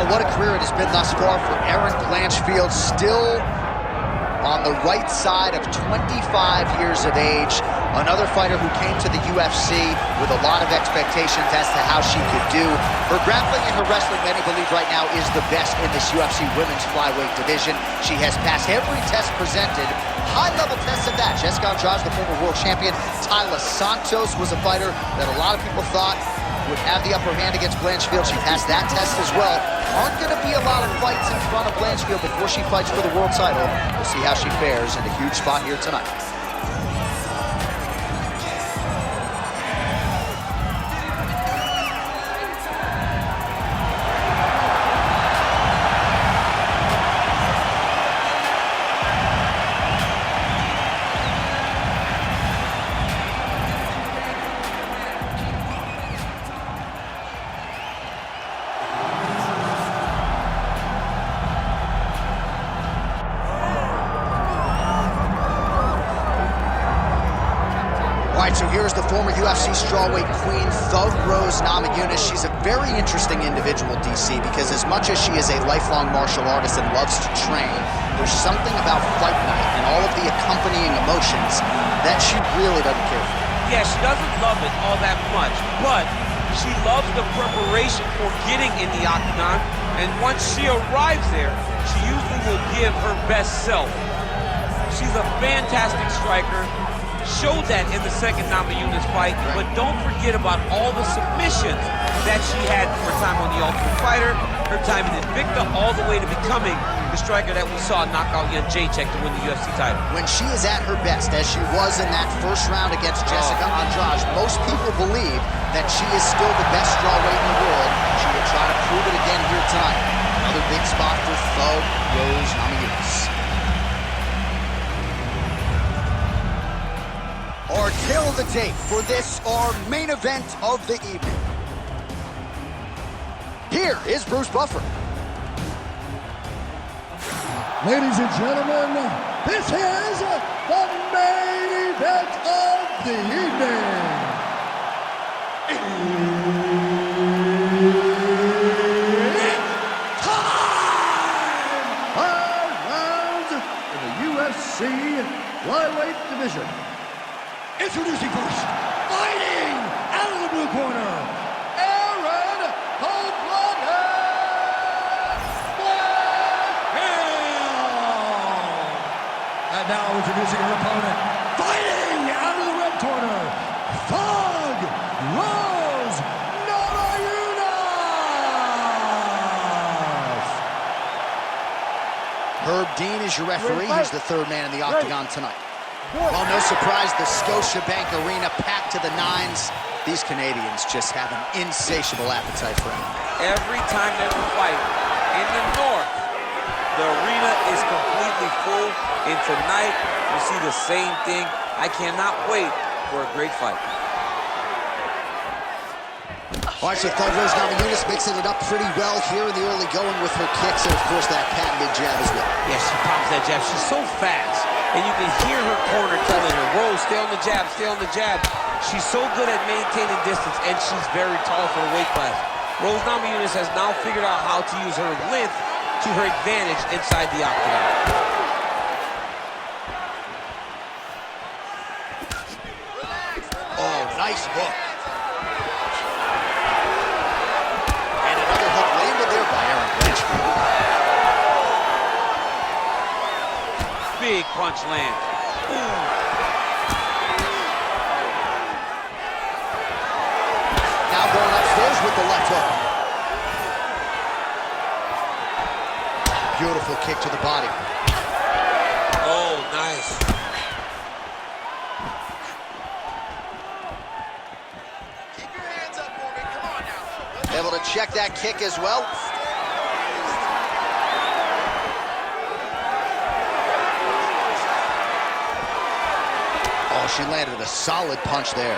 what a career it has been thus far for Erin Blanchfield, still on the right side of 25 years of age. Another fighter who came to the UFC with a lot of expectations as to how she could do. Her grappling and her wrestling, many believe right now, is the best in this UFC women's flyweight division. She has passed every test presented. High-level tests at that. Jessica Andrade, the former world champion. Tyler Santos was a fighter that a lot of people thought would have the upper hand against Blachfield. She passed that test as well. Aren't going to be a lot of fights in front of Blachfield before she fights for the world title. We'll see how she fares in a huge spot here tonight. So here's the former UFC strawweight queen, Thug Rose Namajunas. She's a very interesting individual, DC, because as much as she is a lifelong martial artist and loves to train, there's something about fight night and all of the accompanying emotions that she really doesn't care for. Yeah, she doesn't love it all that much, but she loves the preparation for getting in the octagon, and once she arrives there, she usually will give her best self. She's a fantastic striker. Showed that in the second Namajunas fight, but don't forget about all the submissions that she had for her time on The Ultimate Fighter, her time in Invicta, all the way to becoming the striker that we saw knock out Jan Jacek to win the UFC title. When she is at her best, as she was in that first round against Jessica Andrade, most people believe that she is still the best strawweight in the world. She will try to prove it again here tonight. Another big spot for Thug Rose Namajunas. Our tale of the tape for this, our main event of the evening. Here is Bruce Buffer. Ladies and gentlemen, this is the main event of the evening. It's time! 5 rounds in the UFC Flyweight division. Introducing first, fighting out of the blue corner, Erin Blanchfield. And now introducing her opponent, fighting out of the red corner, Thug Rose Namajunas. Herb Dean is your referee. He's the third man in the octagon tonight. Well, no surprise, the Scotiabank Arena packed to the nines. These Canadians just have an insatiable appetite for MMA. Every time there's a fight in the north, the arena is completely full, and tonight we'll see the same thing. I cannot wait for a great fight. All right, so Thug Rose Namajunas mixing it up pretty well here in the early going with her kicks and, of course, that patented jab as well. Yeah, she pops that jab. She's so fast. And you can hear her corner telling her, Rose, stay on the jab, stay on the jab. She's so good at maintaining distance, and she's very tall for the weight class. Rose Namajunas has now figured out how to use her length to her advantage inside the octagon. Oh, nice hook. And another hook landed there by Erin Blanchfield. Big punch lands. Ooh. Now going upstairs with the left hook. Beautiful kick to the body. Oh, nice. Keep your hands up for me. Come on now. Able to check that kick as well. She landed a solid punch there.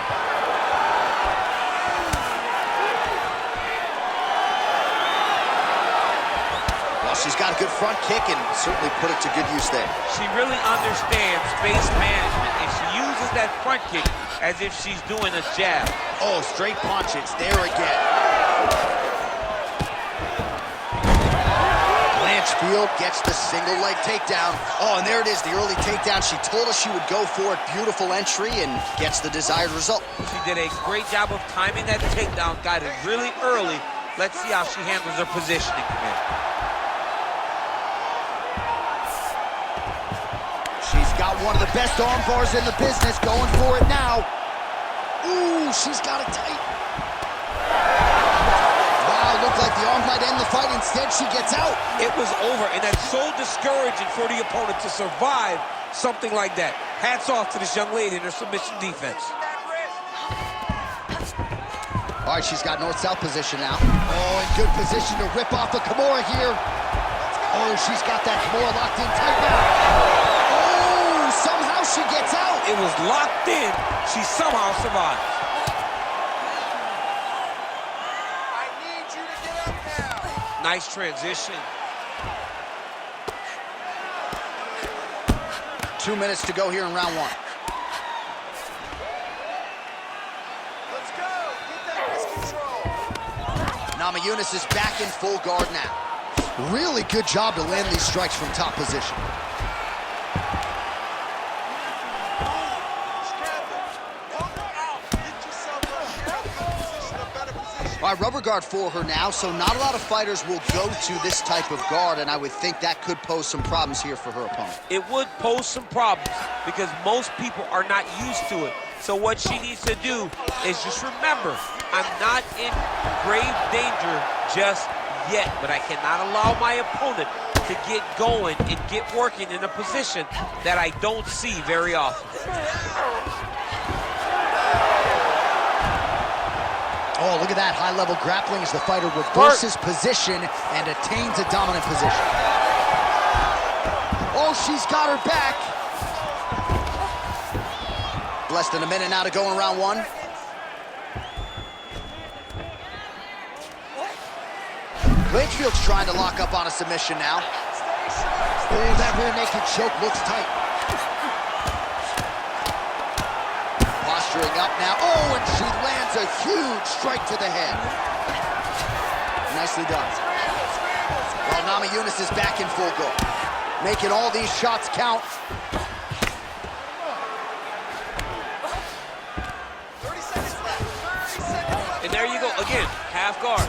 Well, she's got a good front kick and certainly put it to good use there. She really understands space management, and she uses that front kick as if she's doing a jab. Oh, straight punch. It's there again. Blanchfield gets the single leg takedown. Oh, and there it is, the early takedown. She told us she would go for it. Beautiful entry and gets the desired result. She did a great job of timing that takedown, got it really early. Let's see how she handles her positioning here. She's got one of the best arm bars in the business, going for it now. Ooh, she's got it tight. Wow, looked like the arm might end the fight. Instead, she gets out. It was over, and that's so discouraging for the opponent to survive something like that. Hats off to this young lady in her submission defense. All right, she's got north-south position now. Oh, in good position to rip off a Kimura here. Oh, she's got that Kimura locked in tight now. Oh, somehow she gets out. It was locked in. She somehow survived. I need you to get up now. Nice transition. 2 minutes to go here in round one. Let's go. Get that wrist control. Namajunas is back in full guard now. Really good job to land these strikes from top position. All right, rubber guard for her now, so not a lot of fighters will go to this type of guard, and I would think that could pose some problems here for her opponent. It would pose some problems because most people are not used to it. So what she needs to do is just remember, I'm not in grave danger just yet, but I cannot allow my opponent to get going and get working in a position that I don't see very often. Oh, look at that high-level grappling as the fighter reverses position and attains a dominant position. Oh, she's got her back. Less than a minute now to go in round one. Blachfield's trying to lock up on a submission now. Oh, that rear naked choke looks tight. Posturing up now. Oh, and she lands a huge strike to the head. Nicely done. Well, Namajunas is back in full guard, making all these shots count. 30 seconds left. 30 seconds left. And there you go, again, half guard.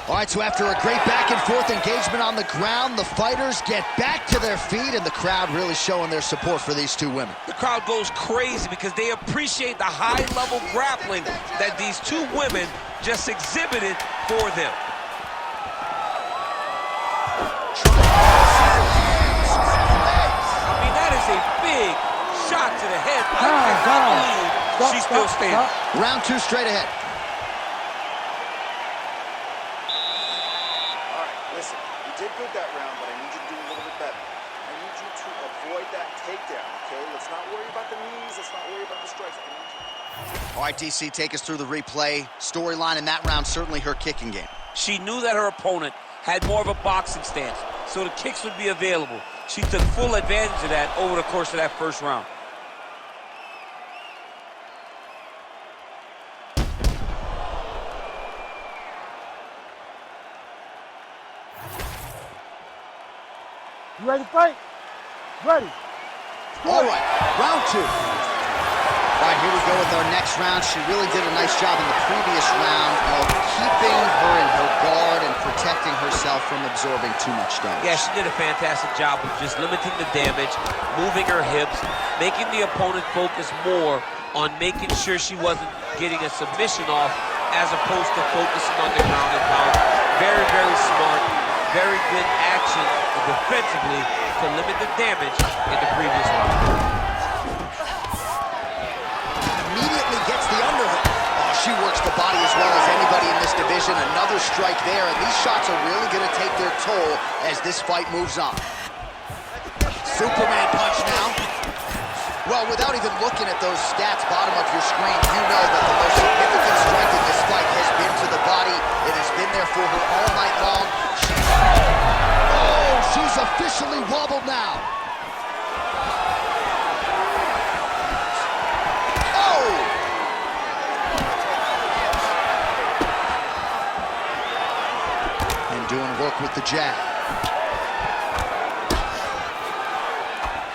All right, so after a great back-and-forth engagement on the ground, the fighters get back to their feet, and the crowd really showing their support for these two women. The crowd goes crazy because they appreciate the high-level grappling that these two women just exhibited for them. I mean, that is a big shot to the head. I cannot believe she's still standing. Round two straight ahead. Listen, you did good that round, but I need you to do a little bit better. I need you to avoid that takedown, okay? Let's not worry about the knees. Let's not worry about the strikes. I need you. All right, DC, take us through the replay. Storyline in that round, certainly her kicking game. She knew that her opponent had more of a boxing stance, so the kicks would be available. She took full advantage of that over the course of that first round. You ready to fight? Ready. All right, round two. All right, here we go with our next round. She really did a nice job in the previous round of keeping her in her guard and protecting herself from absorbing too much damage. Yeah, she did a fantastic job of just limiting the damage, moving her hips, making the opponent focus more on making sure she wasn't getting a submission off as opposed to focusing on the ground and pound. Very, very smart, very good action defensively to limit the damage in the previous round. Immediately gets the underhook. Oh, she works the body as well as anybody in this division. Another strike there, and these shots are really going to take their toll as this fight moves on. Superman punch now. Well, without even looking at those stats bottom of your screen, you know that the most significant strike in this fight has been to the body. It has been there for her all night long. She's officially wobbled now. Oh! And doing work with the jab.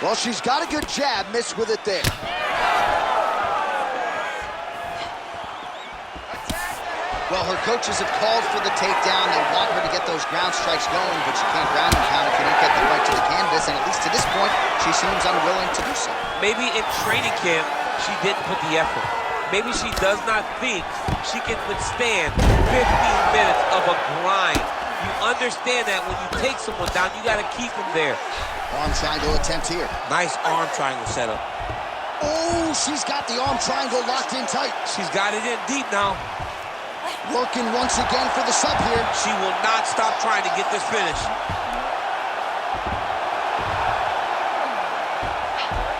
Well, she's got a good jab, missed with it there. Well, her coaches have called for the takedown. They want her to get those ground strikes going, but she can't ground and pound if you don't get the fight to the canvas, and at least to this point, she seems unwilling to do so. Maybe in training camp, she didn't put the effort. Maybe she does not think she can withstand 15 minutes of a grind. You understand that when you take someone down, you got to keep them there. Arm triangle attempt here. Nice arm triangle setup. Oh, she's got the arm triangle locked in tight. She's got it in deep now. Working once again for the sub here. She will not stop trying to get this finish.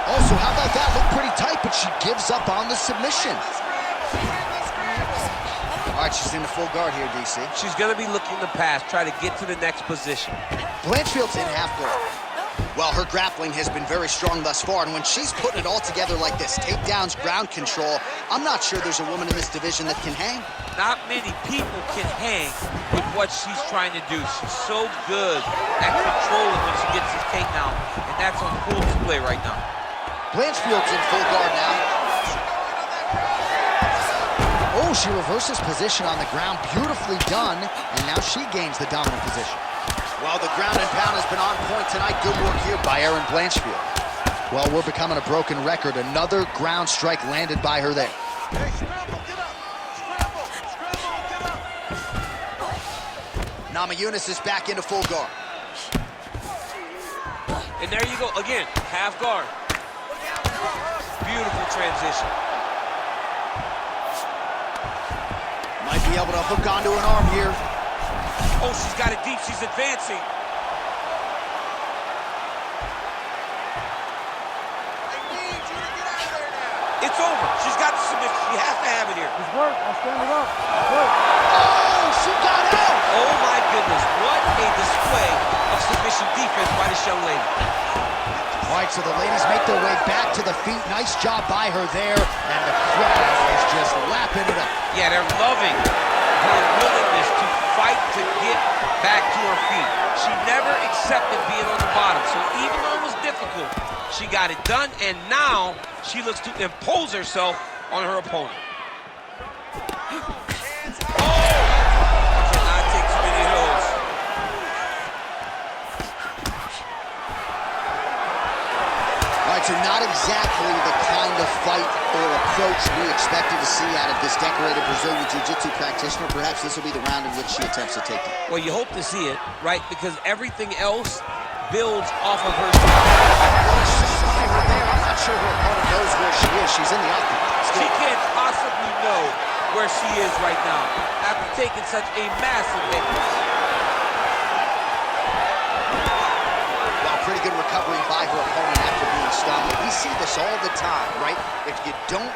Also, how about that? Looked pretty tight, but she gives up on the submission. All right, she's in the full guard here, DC. She's going to be looking to pass, try to get to the next position. Blanchfield's in half guard. Well, her grappling has been very strong thus far, and when she's putting it all together like this, takedowns, ground control, I'm not sure there's a woman in this division that can hang. Not many people can hang with what she's trying to do. She's so good at controlling when she gets this takedown, and that's on full display right now. Blanchfield's in full guard now. Oh, she reverses position on the ground. Beautifully done, and now she gains the dominant position. Well, the ground and pound has been on point tonight. Good work here by Erin Blanchfield. Well, we're becoming a broken record. Another ground strike landed by her there. Hey, scramble, get up! Scramble, get up! Namajunas is back into full guard. And there you go, again, half guard. Beautiful transition. Might be able to hook onto an arm here. Oh, she's got it deep, she's advancing. It's over, she's got the submission, she has to have it here. It's work, I stand it up. It's work. Oh, she got out! Oh my goodness, what a display of submission defense by this young lady. All right, so the ladies make their way back to the feet. Nice job by her there, and the crowd is just lapping it up. Yeah, they're loving her willingness to fight to get back to her feet. She never accepted being on the bottom, so even though it was difficult, she got it done, and now she looks to impose herself on her opponent. Oh! Cannot take too many of those. All right, so not exactly the kind of fight or approach we expected to see out of this decorated Brazilian Jiu-Jitsu practitioner. Perhaps this will be the round in which she attempts to take it. Well, you hope to see it, right? Because everything else builds off of her. I'm not sure her opponent knows where she is. She's in the octagon. She can't possibly know where she is right now after taking such a massive hit. Well, pretty good recovery by her opponent after being stunned. We see this all the time, right? If you don't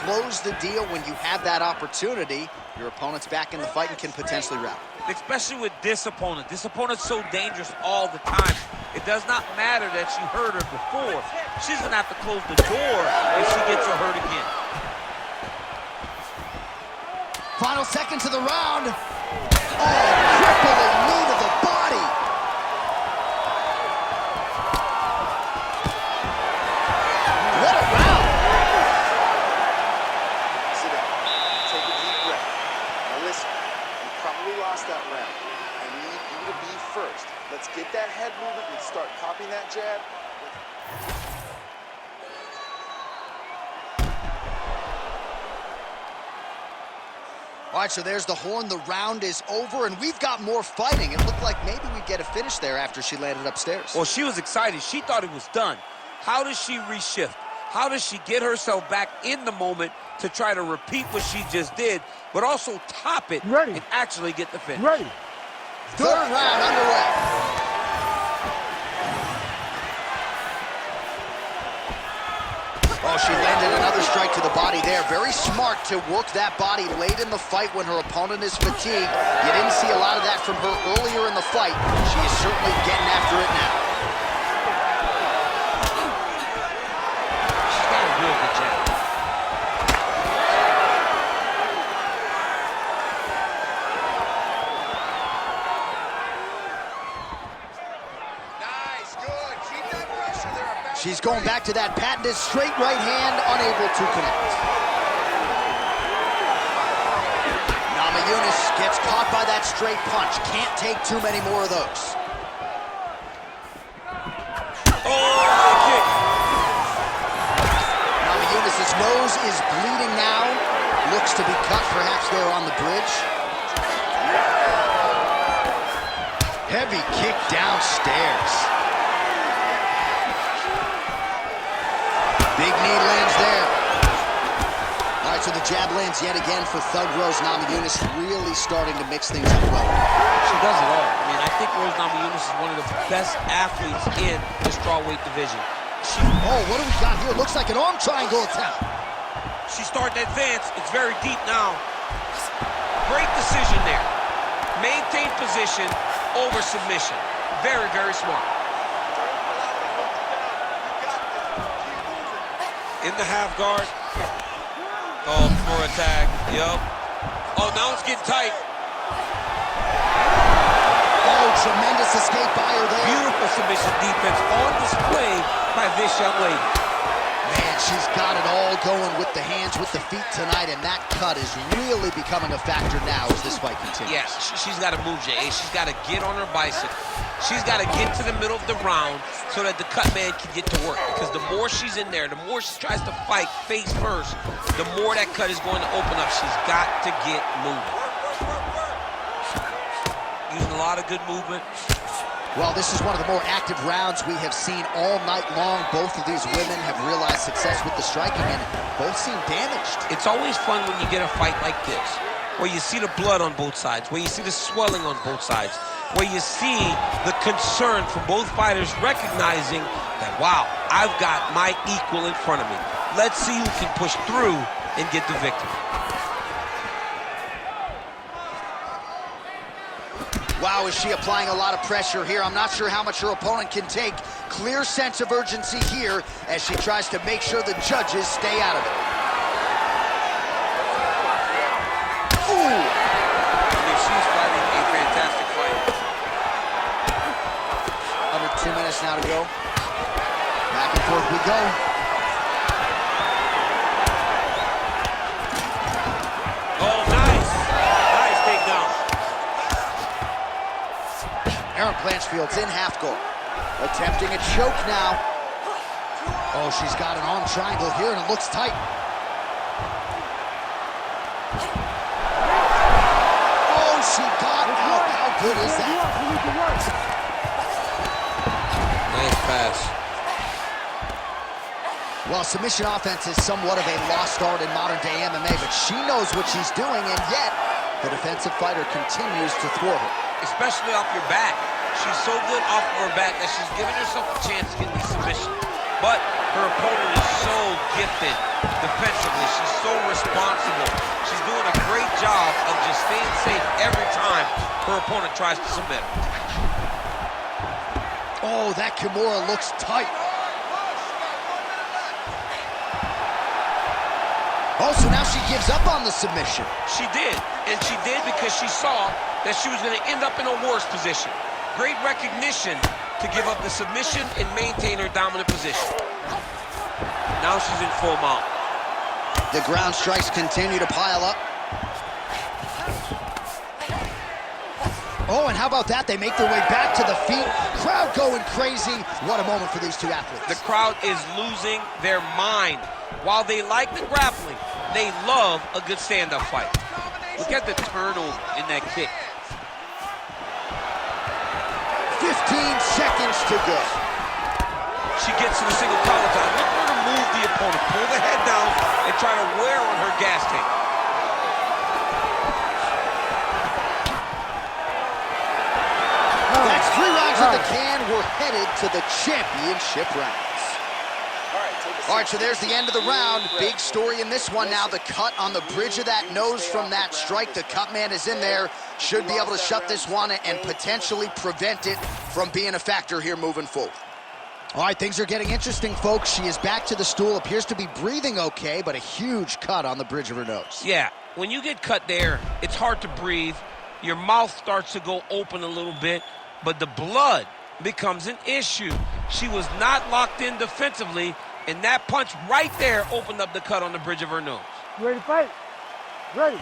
close the deal when you have that opportunity, your opponent's back in the fight and can potentially rally. Especially with this opponent. This opponent's so dangerous all the time. It does not matter that she hurt her before. She's gonna have to close the door if she gets her hurt again. Final seconds of the round. Oh, crippling knee to the body. What a round. Sit down. Take a deep breath. Now listen, you probably lost that round. I need you to be first. Let's get that head movement and start popping that jab. All right, so there's the horn. The round is over, and we've got more fighting. It looked like maybe we'd get a finish there after she landed upstairs. Well, she was excited. She thought it was done. How does she reshift? How does she get herself back in the moment to try to repeat what she just did, but also top it and actually get the finish? Ready. Third round underway. Oh, she landed another strike to the body there. Very smart to work that body late in the fight when her opponent is fatigued. You didn't see a lot of that from her earlier in the fight. She is certainly getting after it now. She's got a real good jab. She's going back to that patented straight right hand, unable to connect. Namajunas gets caught by that straight punch. Can't take too many more of those. Oh, kick. Namajunas' nose is bleeding now. Looks to be cut perhaps there on the bridge. Heavy kick downstairs. Big knee lands there. All right, so the jab lands yet again for Thug Rose Namajunas, really starting to mix things up well. She does it all. I mean, I think Rose Namajunas is one of the best athletes in the strawweight division. Oh, what do we got here? Looks like an arm triangle attempt. She's starting to advance. It's very deep now. Great decision there. Maintain position over submission. Very, very smart. In the half guard. Oh, for a tag. Yup. Oh, now it's getting tight. Oh, tremendous escape by her there. Beautiful submission defense on display by this young lady. Man, she's got it all going with the hands, with the feet tonight, and that cut is really becoming a factor now as this fight continues. Yes, she's got to move, Jay. She's got to get on her bicycle. She's got to get to the middle of the round so that the cut man can get to work. Because the more she's in there, the more she tries to fight face first, the more that cut is going to open up. She's got to get moving. Using a lot of good movement. Well, this is one of the more active rounds we have seen all night long. Both of these women have realized success with the striking, and both seem damaged. It's always fun when you get a fight like this, where you see the blood on both sides, where you see the swelling on both sides, where you see the concern from both fighters recognizing that, wow, I've got my equal in front of me. Let's see who can push through and get the victory. Wow, is she applying a lot of pressure here? I'm not sure how much her opponent can take. Clear sense of urgency here as she tries to make sure the judges stay out of it. Ooh! I mean, she's fighting a fantastic fight. Under 2 minutes now to go. Back and forth we go. Oh, nice. Nice takedown. Erin Blanchfield's in half guard. Attempting a choke now. Oh, she's got an arm triangle here, and it looks tight. Oh, she got out. How good is that? Nice pass. Well, submission offense is somewhat of a lost art in modern-day MMA, but she knows what she's doing, and yet the defensive fighter continues to thwart her. Especially off your back. She's so good off of her back that she's giving herself a chance to get these submissions. But her opponent is so gifted defensively. She's so responsible. She's doing a great job of just staying safe every time her opponent tries to submit her. Oh, that Kimura looks tight. Oh, so now she gives up on the submission. She did, and she did because she saw that she was going to end up in a worse position. Great recognition to give up the submission and maintain her dominant position. Now she's in full mount. The ground strikes continue to pile up. Oh, and how about that? They make their way back to the feet. Crowd going crazy. What a moment for these two athletes. The crowd is losing their mind. While they like the grappling, they love a good stand-up fight. Look at the turnover in that kick. 15 seconds to go. She gets to the single collar time. Look for her to move the opponent, pull the head down, and try to wear on her gas tank. That's 3 rounds in the can. We're headed to the championship rounds. All right, so there's the end of the round. Big story in this one now. The cut on the bridge of that nose from that strike. The cut man is in there. Should be able to shut this one and potentially prevent it from being a factor here moving forward. All right, things are getting interesting, folks. She is back to the stool. Appears to be breathing okay, but a huge cut on the bridge of her nose. Yeah, when you get cut there, it's hard to breathe. Your mouth starts to go open a little bit, but the blood becomes an issue. She was not locked in defensively, and that punch right there opened up the cut on the bridge of her nose. You ready to fight? Ready.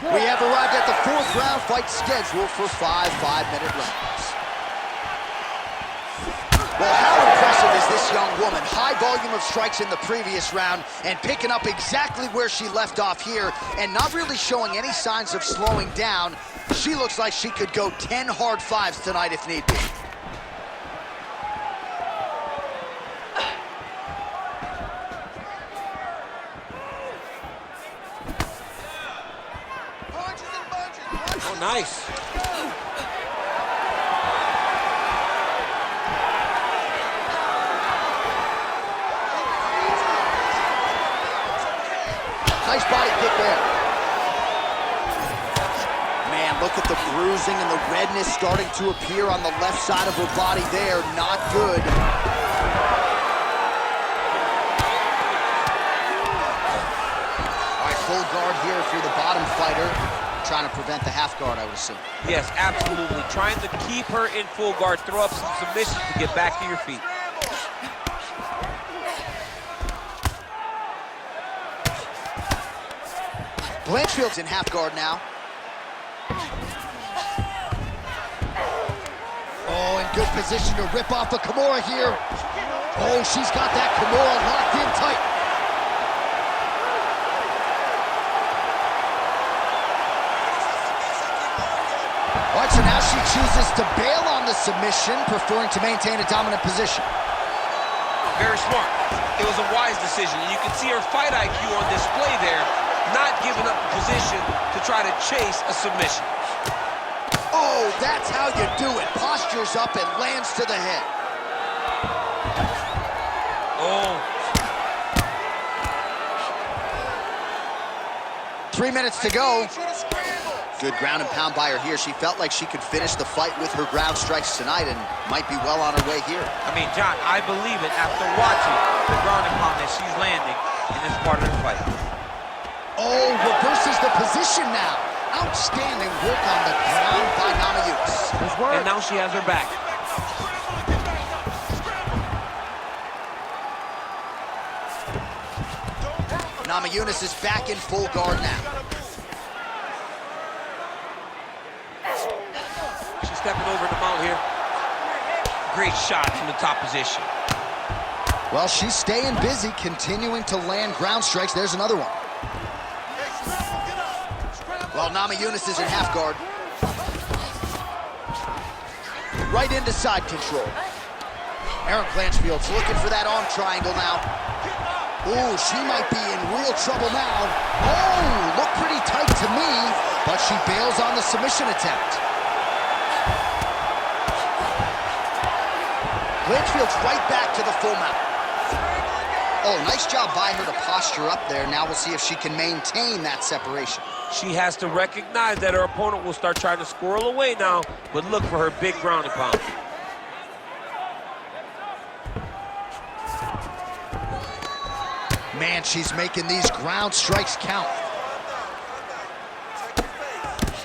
Go. We have arrived at the 4th round fight scheduled for 5 5-minute rounds. Well, how impressive is this young woman? High volume of strikes in the previous round and picking up exactly where she left off here and not really showing any signs of slowing down. She looks like she could go 10 hard 5s tonight if need be. Oh, nice. Nice body kick there. Man, look at the bruising and the redness starting to appear on the left side of her body there. Not good. All right, full guard here if you're the bottom fighter. Trying to prevent the half guard, I would assume. Yes, absolutely. Trying to keep her in full guard, throw up some submissions to get back to your feet. Blachfield's in half guard now. Oh, in good position to rip off a Kimura here. Oh, she's got that Kimura locked in tight. All right, so now she chooses to bail on the submission, preferring to maintain a dominant position. Very smart. It was a wise decision. You can see her fight IQ on display there, not giving up the position to try to chase a submission. Oh, that's how you do it. Postures up and lands to the head. Oh. 3 minutes to go. Good ground and pound by her here. She felt like she could finish the fight with her ground strikes tonight and might be well on her way here. I mean, John, I believe it after watching the ground and pound that she's landing in this part of the fight. Oh, reverses the position now. Outstanding work on the ground by Namajunas. And now she has her back. Namajunas is back in full guard now. She's stepping over the mount here. Great shot from the top position. Well, she's staying busy, continuing to land ground strikes. There's another one. Well, Namajunas is in half guard. Right into side control. Erin Blanchfield's looking for that arm triangle now. Ooh, she might be in real trouble now. Oh, looked pretty tight to me, but she bails on the submission attempt. Blanchfield's right back to the full mount. Oh, nice job by her to posture up there. Now we'll see if she can maintain that separation. She has to recognize that her opponent will start trying to squirrel away now, but look for her big ground and pound. Man, she's making these ground strikes count.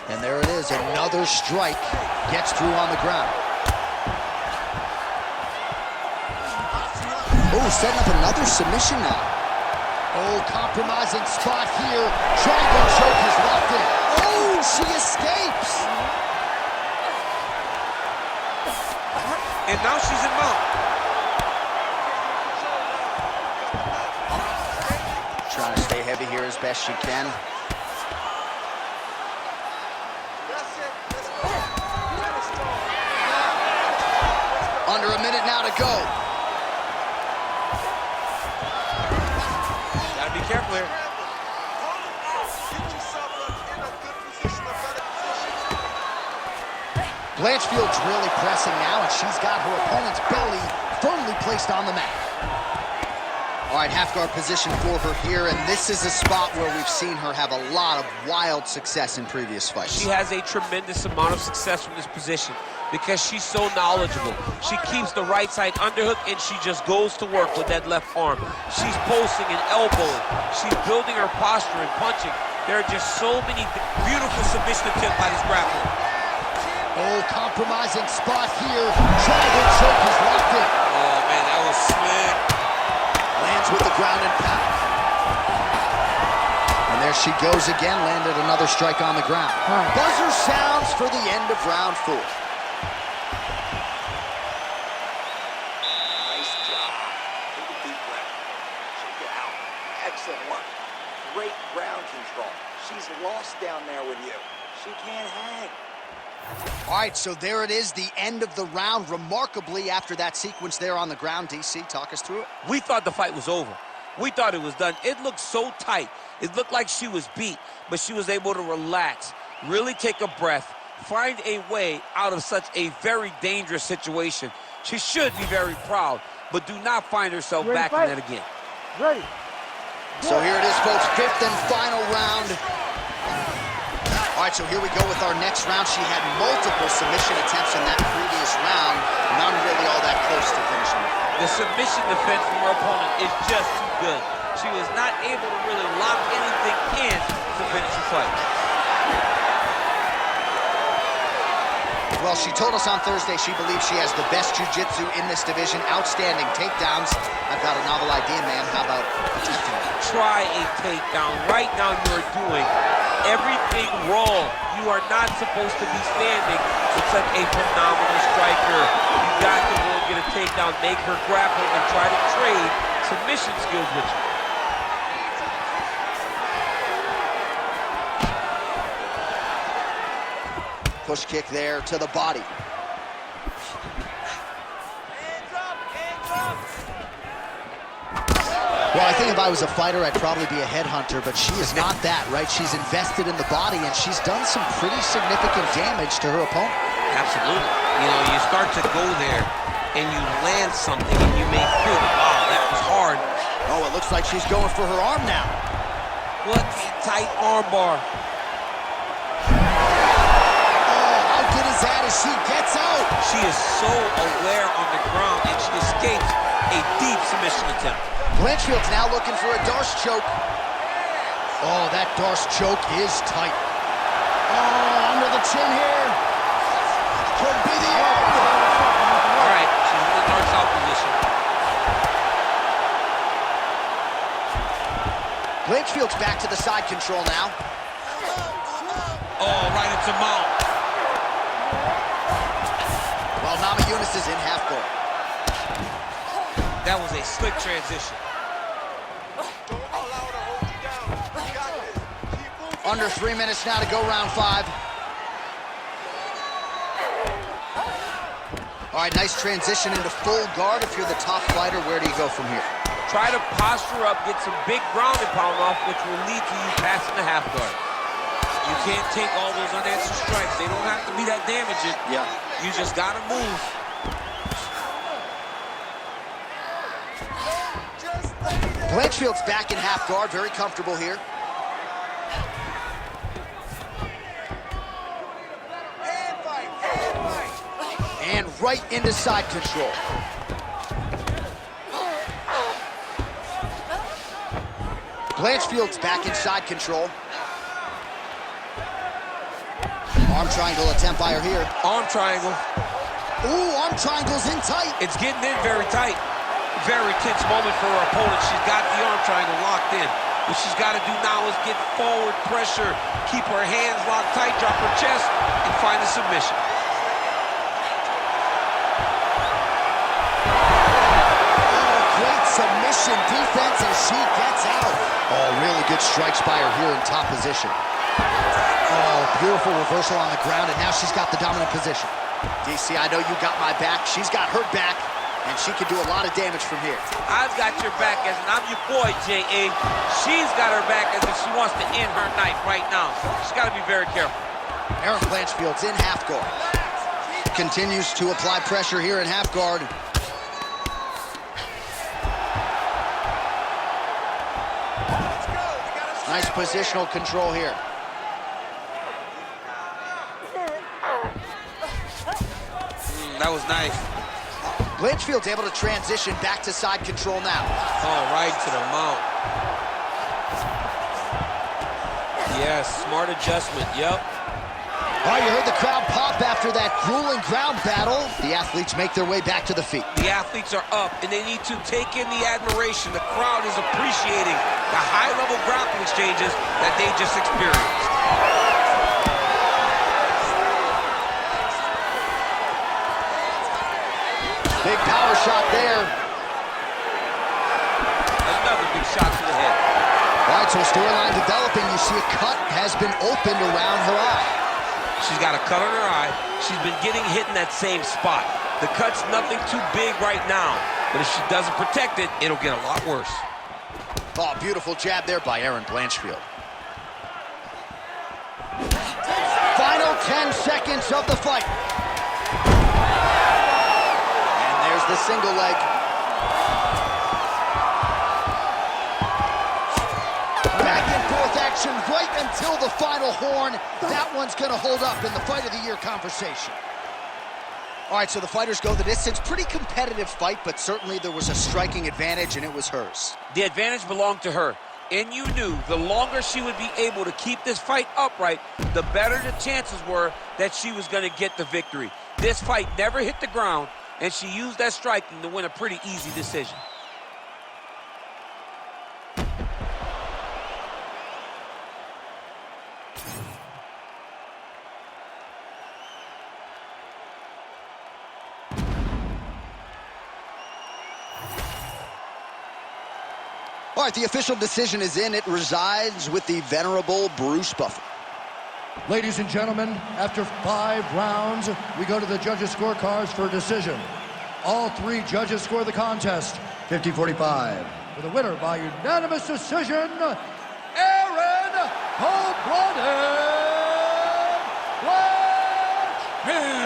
And there it is, another strike gets through on the ground. Oh, setting up another submission now. Oh, compromising spot here. Triangle choke is locked in. Oh, she escapes. And now she's in mount. Trying to stay heavy here as best she can. Under a minute now to go. Gotta be careful here. Blachfield's really pressing now, and she's got her opponent's belly firmly placed on the mat. All right, half guard position for her here, and this is a spot where we've seen her have a lot of wild success in previous fights. She has a tremendous amount of success from this position because she's so knowledgeable. She keeps the right side underhook, and she just goes to work with that left arm. She's posting and elbowing. She's building her posture and punching. There are just so many beautiful submission attempts by this grappler. Oh, compromising spot here. Triangle choke is locked in. ground and pound. And there she goes again, landed another strike on the ground. Buzzer sounds for the end of round 4. Nice job. Take a deep breath. Shake it out. Excellent work. Great ground control. She's lost down there with you. She can't hang. All right, so there it is, the end of the round. Remarkably, after that sequence there on the ground, DC, talk us through it. We thought the fight was over. We thought it was done. It looked so tight. It looked like she was beat, but she was able to relax, really take a breath, find a way out of such a very dangerous situation. She should be very proud, but do not find herself back in that again. Ready. So here it is, folks, 5th and final round. All right, so here we go with our next round. She had multiple submission attempts in that previous round, none really all that close to finishing. The submission defense from her opponent is just too good. She was not able to really lock anything in to finish the fight. Well, she told us on Thursday she believes she has the best jiu-jitsu in this division. Outstanding takedowns. I've got a novel idea, man. How about attempting it? Try a takedown. Right now you are doing everything wrong. You are not supposed to be standing with such a phenomenal striker. You got to go and get a takedown, make her grapple, and try to trade submission skills with you. Push kick there to the body. Well, I think if I was a fighter, I'd probably be a headhunter, but she is not that, right? She's invested in the body, and she's done some pretty significant damage to her opponent. Absolutely. You know, you start to go there, and you land something, and you may think, wow, that was hard. Oh, it looks like she's going for her arm now. What a tight armbar. As she gets out. She is so aware on the ground, and she escapes a deep submission attempt. Blachfield's now looking for a Darce choke. Oh, that Darce choke is tight. Oh, under the chin here. Could be the end. All right, she's in the north-south position. Blachfield's back to the side control now. Oh, right into mount. Well, Namajunas is in half guard. That was a slick transition. Under 3 minutes now to go, round 5. All right, nice transition into full guard. If you're the top fighter, where do you go from here? Try to posture up, get some big ground and pound off, which will lead to you passing the half guard. You can't take all those unanswered strikes. They don't have to be that damaging. Yeah. You just gotta move. Blachfield's back in half guard, very comfortable here. And right into side control. Blachfield's back in side control. Arm triangle attempt by her here. Arm triangle. Ooh, arm triangle's in tight. It's getting in very tight. Very tense moment for her opponent. She's got the arm triangle locked in. What she's got to do now is get forward pressure, keep her hands locked tight, drop her chest, and find a submission. Oh, great submission defense, and she gets out. Oh, really good strikes by her here in top position. Oh, beautiful reversal on the ground, and now she's got the dominant position. DC, I know you got my back. She's got her back, and she can do a lot of damage from here. I've got your back, as I'm your boy, J.A. She's got her back as if she wants to end her night right now. She's got to be very careful. Erin Blanchfield's in half guard. Continues to apply pressure here in half guard. Nice positional control here. That was nice. Blachfield's able to transition back to side control now. Oh, right to the mount. Yes, smart adjustment, yep. Oh, you heard the crowd pop after that grueling ground battle. The athletes make their way back to the feet. The athletes are up, and they need to take in the admiration. The crowd is appreciating the high-level grappling exchanges that they just experienced. Big power shot there. Another big shot to the head. All right, so storyline developing. You see a cut has been opened around her eye. She's got a cut on her eye. She's been getting hit in that same spot. The cut's nothing too big right now, but if she doesn't protect it, it'll get a lot worse. Oh, beautiful jab there by Erin Blanchfield. Final 10 seconds of the fight. And there's the single leg. Back and forth action right until the final horn. That one's gonna hold up in the fight of the year conversation. All right, so the fighters go the distance. Pretty competitive fight, but certainly there was a striking advantage, and it was hers. The advantage belonged to her, and you knew the longer she would be able to keep this fight upright, the better the chances were that she was gonna get the victory. This fight never hit the ground, and she used that striking to win a pretty easy decision. All right, the official decision is in. It resides with the venerable Bruce Buffer. Ladies and gentlemen, after 5 rounds, we go to the judges' scorecards for a decision. All 3 judges score the contest 50-45. With a winner by unanimous decision, Erin Cold-Blooded Blachfield.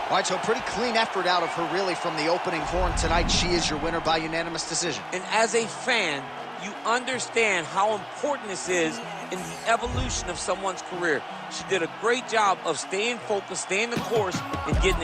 All right, so a pretty clean effort out of her, really, from the opening horn tonight. She is your winner by unanimous decision. And as a fan, you understand how important this is in the evolution of someone's career. She did a great job of staying focused, staying the course, and getting